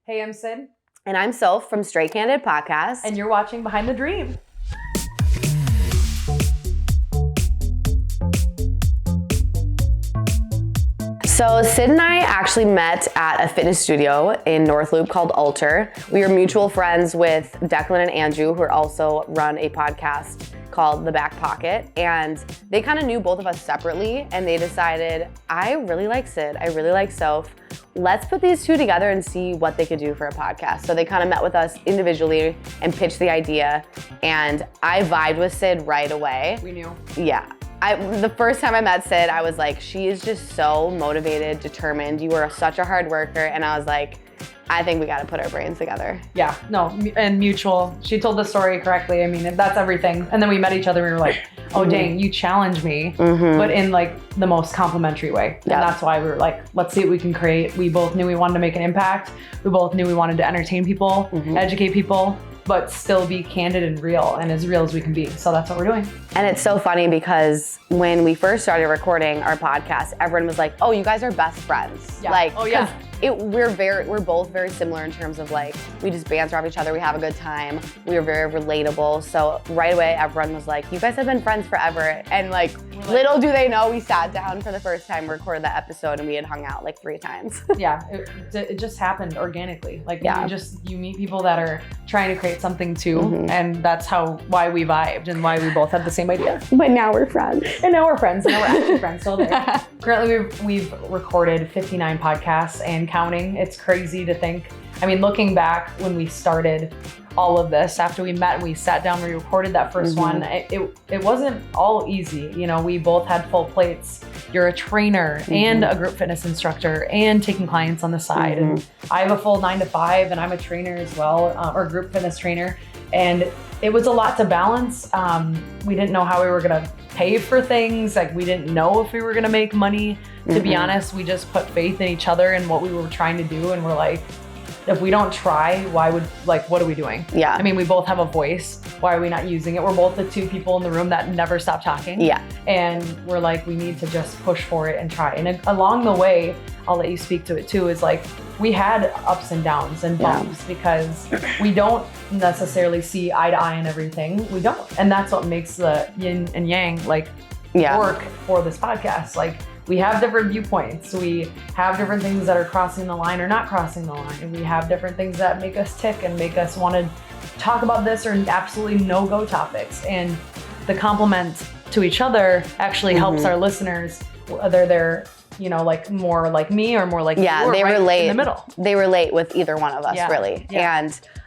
Hey, I'm Sid. And I'm Soph from Straight Candid Podcast. And you're watching Behind the Dream. So Sid and I actually met at a fitness studio in North Loop called Alter. We were mutual friends with Declan and Andrew, who also run a podcast called The Back Pocket. And they kind of knew both of us separately, and they decided, I really like Sid, I really like Soph. Let's put these two together and see what they could do for a podcast. So they kind of met with us individually and pitched the idea. And I vibed with Sid right away. We knew. Yeah. The first time I met Sid, I was like, she is just so motivated, determined. You are such a hard worker. And I was like, I think we got to put our brains together. Yeah, no, and mutual. She told the story correctly. I mean, that's everything. And then we met each other and we were like, oh, dang, you challenged me, but in like the most complimentary way. And that's why we were like, let's see what we can create. We both knew we wanted to make an impact. We both knew we wanted to entertain people, educate people, but still be candid and real, and as real as we can be. So that's what we're doing. And it's so funny because when we first started recording our podcast, everyone was like, oh, you guys are best friends. Yeah. Like, oh yeah. We're both very similar in terms of like, we just banter off each other, we have a good time, we are very relatable. So right away, everyone was like, you guys have been friends forever. And like little do they know, we sat down for the first time, recorded that episode, and we had hung out like 3 times. Yeah, it just happened organically. Like you meet people that are trying to create something too, and that's why we vibed and why we both had the same idea. But now we're friends. And now we're friends, and now we're actually friends still there. Currently, we've recorded 59 podcasts and counting. It's crazy to think. I mean, looking back when we started all of this, after we met and we sat down, we recorded that first one, it wasn't all easy. You know, we both had full plates. You're a trainer and a group fitness instructor and taking clients on the side. And I have a full 9 to 5 and I'm a trainer as well, or group fitness trainer. And it was a lot to balance. We didn't know how we were gonna pay for things. Like, we didn't know if we were gonna make money. To be honest, we just put faith in each other and what we were trying to do. And we're like, if we don't try, what are we doing? Yeah. I mean, we both have a voice. Why are we not using it? We're both the 2 people in the room that never stop talking. Yeah. And we're like, we need to just push for it and try. And along the way, I'll let you speak to it too, is like, we had ups and downs and bumps because we don't necessarily see eye to eye on everything. We don't. And that's what makes the yin and yang work for this podcast. Like, we have different viewpoints. We have different things that are crossing the line or not crossing the line. And we have different things that make us tick and make us want to talk about this or absolutely no-go topics. And the compliment to each other actually helps our listeners, whether they're, you know, like more like me or more like you, or they relate in the middle. They relate with either one of us, really. Yeah.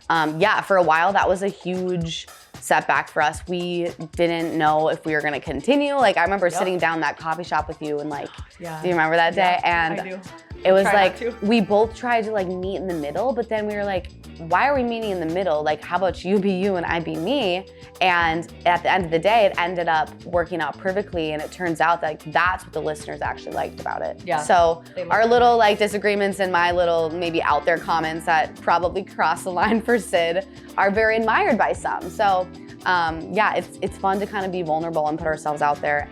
And for a while, that was a huge setback for us. We didn't know if we were going to continue. Like, I remember sitting down that coffee shop with you and like, do you remember that day? And I do. It was like, we both tried to like meet in the middle, but then we were like, why are we meeting in the middle? Like, how about you be you and I be me? And at the end of the day, it ended up working out perfectly. And it turns out that that's what the listeners actually liked about it. Yeah. So our little like disagreements and my little maybe out there comments that probably cross the line for Sid are very admired by some. So it's fun to kind of be vulnerable and put ourselves out there.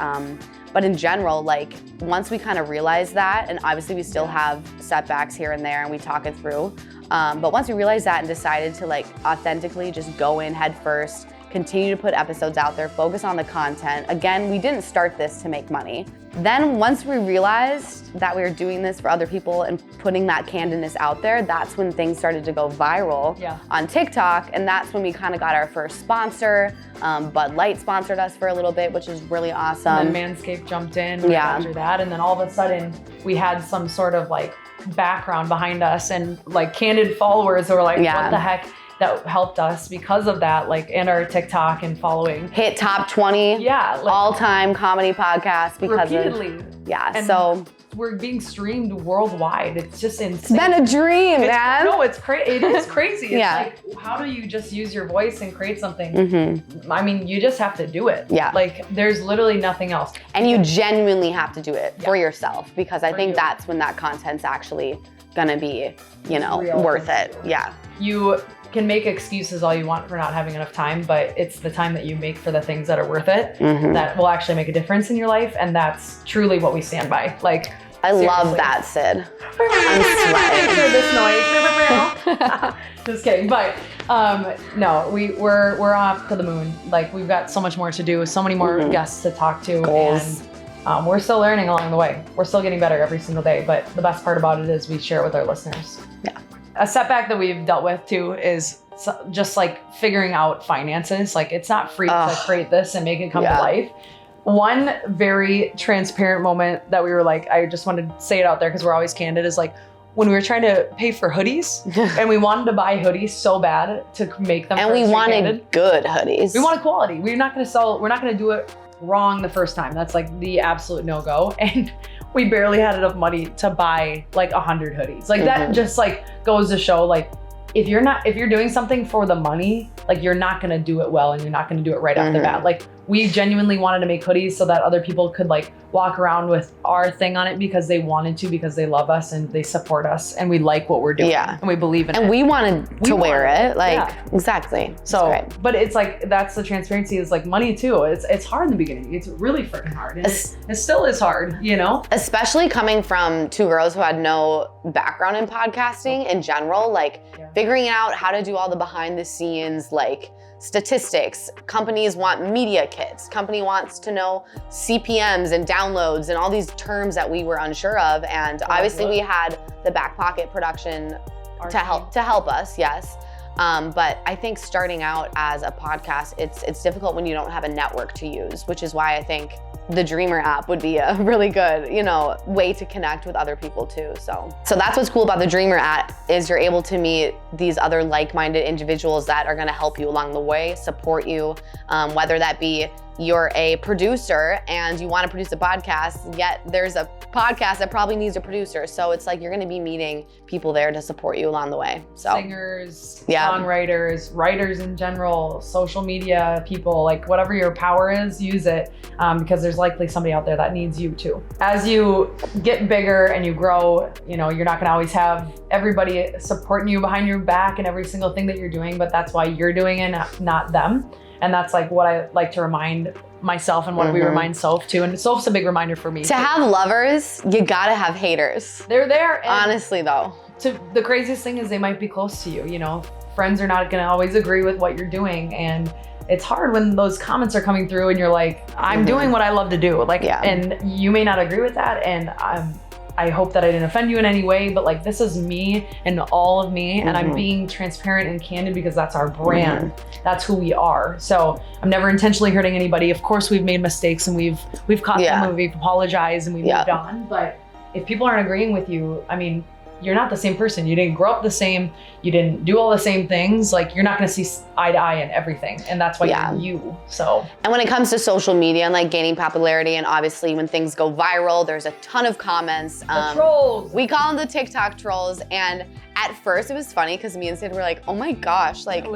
But in general, like, once we kind of realized that, and obviously we still have setbacks here and there and we talk it through, but once we realized that and decided to like authentically just go in head first, continue to put episodes out there, focus on the content. Again, we didn't start this to make money. Then once we realized that we were doing this for other people and putting that candidness out there, that's when things started to go viral on TikTok. And that's when we kind of got our first sponsor. Bud Light sponsored us for a little bit, which is really awesome. And then Manscaped jumped in after that. And then all of a sudden we had some sort of like background behind us and like candid followers who were like, what the heck? That helped us because of that, like, and our TikTok and following. Hit top 20 all-time comedy podcast because repeatedly. So we're being streamed worldwide. It's just insane. It's been a dream, man. No, it is crazy. It's like, how do you just use your voice and create something? I mean, you just have to do it. Yeah. Like, there's literally nothing else. And you genuinely have to do it for yourself, because I think that's when that content's actually gonna be, you know, worth it. Yeah. You can make excuses all you want for not having enough time, but it's the time that you make for the things that are worth it that will actually make a difference in your life. And that's truly what we stand by. Like, I love that, Sid. I'm sweating. Hear this noise. Just kidding. But no, we're off to the moon. Like we've got so much more to do, so many more guests to talk to. Goals. And we're still learning along the way. We're still getting better every single day. But the best part about it is we share it with our listeners. Yeah. A setback that we've dealt with too is just like figuring out finances. Like it's not free to create this and make it come to life. One very transparent moment that we were like, I just wanted to say it out there because we're always candid, is like when we were trying to pay for hoodies and we wanted to buy hoodies so bad to make them. And we wanted good hoodies. We wanted quality. We're not going to do it wrong the first time. That's like the absolute no-go. And we barely had enough money to buy like 100 hoodies. Like that just like goes to show like, if you're doing something for the money, like you're not going to do it well and you're not going to do it right off the bat. Like we genuinely wanted to make hoodies so that other people could like walk around with our thing on it because they wanted to, because they love us and they support us and we like what we're doing and we believe in it. And we wanted to wear it. Like exactly. So, but it's like, that's the transparency, is like money too. It's hard in the beginning. It's really freaking hard. And it still is hard, you know? Especially coming from two girls who had no background in podcasting in general, like figuring out how to do all the behind the scenes, like statistics. Companies want media kits. Company wants to know CPMs and downloads and all these terms that we were unsure of. And obviously we had the back pocket production to help us, yes. But I think starting out as a podcast, it's difficult when you don't have a network to use, which is why I think the Dreamer app would be a really good, way to connect with other people too. So that's what's cool about the Dreamer app, is you're able to meet these other like-minded individuals that are gonna help you along the way, support you, whether that be you're a producer and you want to produce a podcast, yet there's a podcast that probably needs a producer. So it's like you're going to be meeting people there to support you along the way. So singers, songwriters, writers in general, social media people, like whatever your power is, use it, because there's likely somebody out there that needs you too. As you get bigger and you grow, you're not going to always have everybody supporting you behind your back in every single thing that you're doing, but that's why you're doing it, not them. And that's like what I like to remind myself and what we remind Soph too. And Soph's a big reminder for me. To have lovers, you gotta have haters. They're there. Honestly though. The craziest thing is they might be close to you, Friends are not gonna always agree with what you're doing. And it's hard when those comments are coming through and you're like, I'm doing what I love to do. And you may not agree with that. And I hope that I didn't offend you in any way, but like this is me and all of me, and I'm being transparent and candid because that's our brand. That's who we are. So I'm never intentionally hurting anybody. Of course, we've made mistakes and we've caught them and we've apologized and we've moved on. But if people aren't agreeing with you, I mean, you're not the same person. You didn't grow up the same. You didn't do all the same things. Like you're not going to see eye to eye in everything. And that's why you're you. So. And when it comes to social media and like gaining popularity, and obviously when things go viral, there's a ton of comments. The trolls. We call them the TikTok trolls. And at first it was funny because me and Sid were like, oh my gosh, like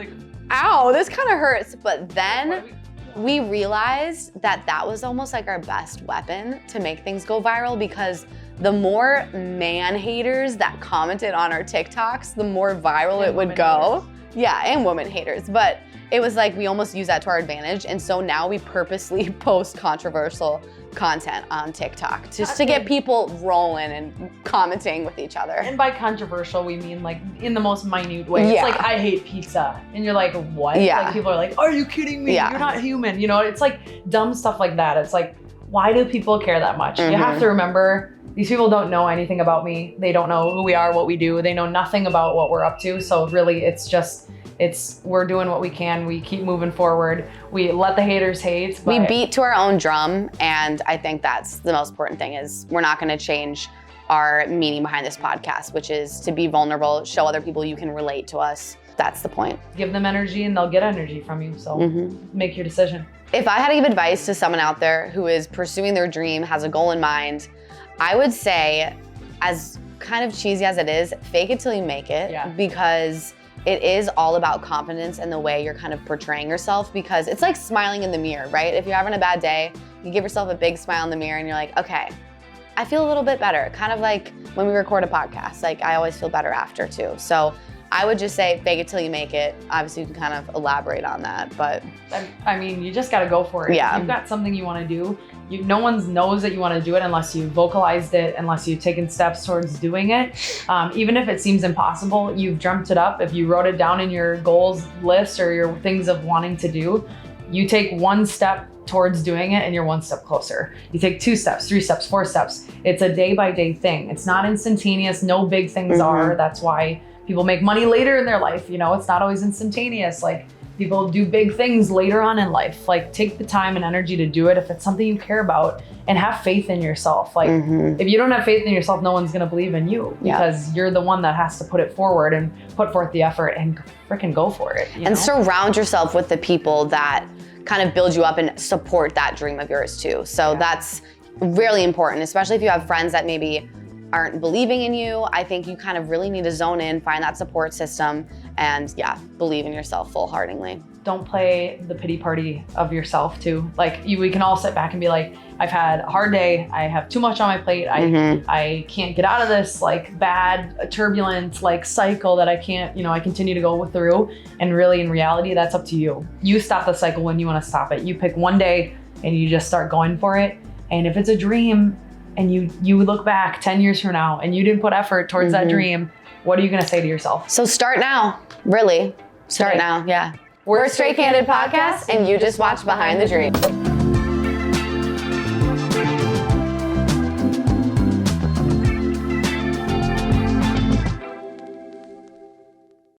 ow, this kind of hurts. But then we realized that was almost like our best weapon to make things go viral, because the more man haters that commented on our TikToks, the more viral it would go. Yeah, and woman haters. But it was like we almost use that to our advantage. And so now we purposely post controversial content on TikTok just to get people rolling and commenting with each other. And by controversial, we mean like in the most minute way. It's like, I hate pizza. And you're like, what? Like people are like, are you kidding me? You're not human. It's like dumb stuff like that. It's like, why do people care that much? You have to remember, these people don't know anything about me. They don't know who we are, what we do. They know nothing about what we're up to. So really we're doing what we can. We keep moving forward. We let the haters hate. We beat to our own drum. And I think that's the most important thing, is we're not gonna change our meaning behind this podcast, which is to be vulnerable, show other people you can relate to us. That's the point. Give them energy and they'll get energy from you. So make your decision. If I had to give advice to someone out there who is pursuing their dream, has a goal in mind, I would say, as kind of cheesy as it is, fake it till you make it, because it is all about confidence and the way you're kind of portraying yourself, because it's like smiling in the mirror, right? If you're having a bad day, you give yourself a big smile in the mirror and you're like, okay, I feel a little bit better. Kind of like when we record a podcast, like I always feel better after too. So I would just say fake it till you make it. Obviously, you can kind of elaborate on that, but. I mean, you just got to go for it. Yeah. If you've got something you want to do, no one knows that you want to do it unless you vocalized it, unless you've taken steps towards doing it. Even if it seems impossible, you've dreamt it up. If you wrote it down in your goals list or your things of wanting to do, you take one step towards doing it and you're one step closer. You take 2 steps, 3 steps, 4 steps. It's a day by day thing. It's not instantaneous. No big things are. That's why people make money later in their life. You know, it's not always instantaneous. Like, people do big things later on in life. Like, take the time and energy to do it if it's something you care about, and have faith in yourself. Like, if you don't have faith in yourself, no one's gonna believe in you, because you're the one that has to put it forward and put forth the effort and freaking go for it. You know? Surround yourself with the people that kind of build you up and support that dream of yours too. So that's really important, especially if you have friends that maybe aren't believing in you. I think you kind of really need to zone in, find that support system, and believe in yourself full-heartedly. Don't play the pity party of yourself too. Like, we can all sit back and be like, I've had a hard day. I have too much on my plate. I can't get out of this like bad, turbulent like cycle that I can't, I continue to go through. And really, in reality, that's up to you. You stop the cycle when you want to stop it. You pick one day and you just start going for it. And if it's a dream and you look back 10 years from now and you didn't put effort towards that dream, what are you going to say to yourself? So start now, really. Start now, yeah. We're a Straight Candid Podcast, and you just watched Behind the Dream.